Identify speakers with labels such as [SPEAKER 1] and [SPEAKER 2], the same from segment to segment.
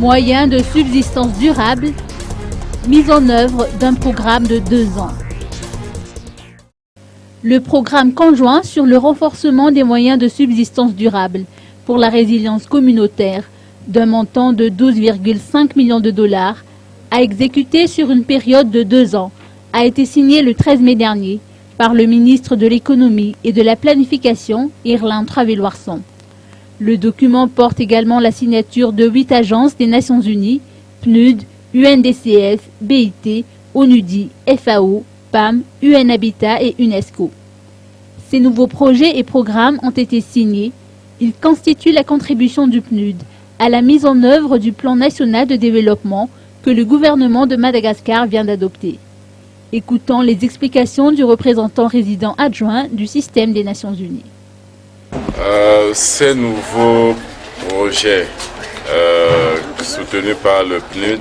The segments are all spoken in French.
[SPEAKER 1] Moyen de subsistance durable, mise en œuvre d'un programme de 2 ans. Le programme conjoint sur le renforcement des moyens de subsistance durable pour la résilience communautaire d'un montant de 12,5 millions de dollars à exécuter sur une période de 2 ans a été signé le 13 mai dernier par le ministre de l'Économie et de la Planification, Irlande Travé-Loarson. Le document porte également la signature de 8 agences des Nations Unies, PNUD, UNDCS, BIT, ONUDI, FAO, PAM, UN Habitat et UNESCO. Ces nouveaux projets et programmes ont été signés. Ils constituent la contribution du PNUD à la mise en œuvre du plan national de développement que le gouvernement de Madagascar vient d'adopter. Écoutons les explications du représentant résident adjoint du système des Nations Unies.
[SPEAKER 2] Ces nouveaux projets soutenus par le PNUD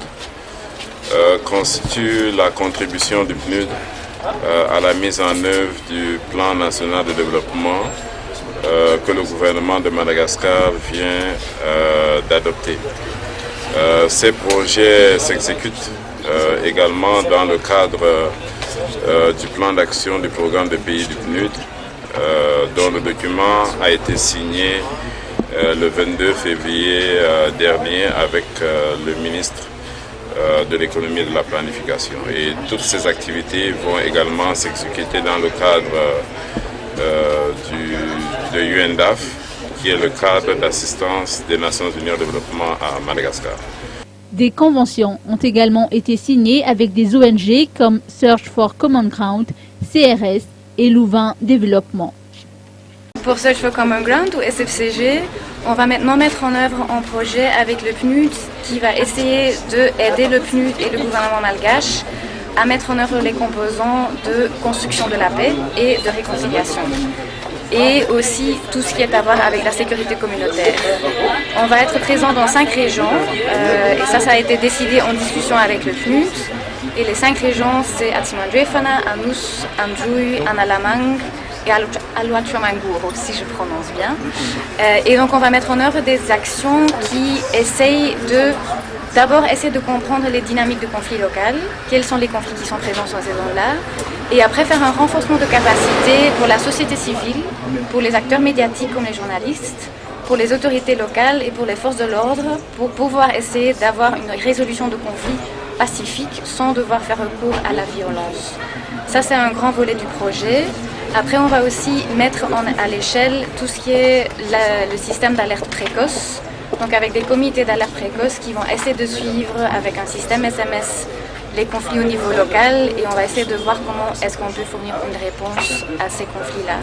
[SPEAKER 2] constituent la contribution du PNUD à la mise en œuvre du plan national de développement que le gouvernement de Madagascar vient d'adopter. Ces projets s'exécutent également dans le cadre du plan d'action du programme de pays du PNUD, dont le document a été signé le 22 février dernier avec le ministre de l'économie et de la planification. Et toutes ces activités vont également s'exécuter dans le cadre de UNDAF, qui est le cadre d'assistance des Nations Unies au développement à Madagascar.
[SPEAKER 1] Des conventions ont également été signées avec des ONG comme Search for Common Ground, CRS et Louvain Développement.
[SPEAKER 3] Pour Search for Common Ground ou SFCG, on va maintenant mettre en œuvre un projet avec le PNUD qui va essayer d'aider le PNUD et le gouvernement malgache à mettre en œuvre les composants de construction de la paix et de réconciliation. Et aussi tout ce qui est à voir avec la sécurité communautaire. On va être présent dans 5 régions et ça a été décidé en discussion avec le PNUD. Et les 5 régions, c'est Atimandrefana, Anus, Andjoui, Analamang et Aluachuamanguro, si je prononce bien. Et donc on va mettre en œuvre des actions qui essayent d'abord essayer de comprendre les dynamiques de conflits locaux, quels sont les conflits qui sont présents sur ces zones-là, et après faire un renforcement de capacité pour la société civile, pour les acteurs médiatiques comme les journalistes, pour les autorités locales et pour les forces de l'ordre, pour pouvoir essayer d'avoir une résolution de conflits pacifique sans devoir faire recours à la violence. Ça, c'est un grand volet du projet. Après, on va aussi mettre à l'échelle tout ce qui est le système d'alerte précoce, donc avec des comités d'alerte précoce qui vont essayer de suivre avec un système SMS les conflits au niveau local et on va essayer de voir comment est-ce qu'on peut fournir une réponse à ces conflits-là.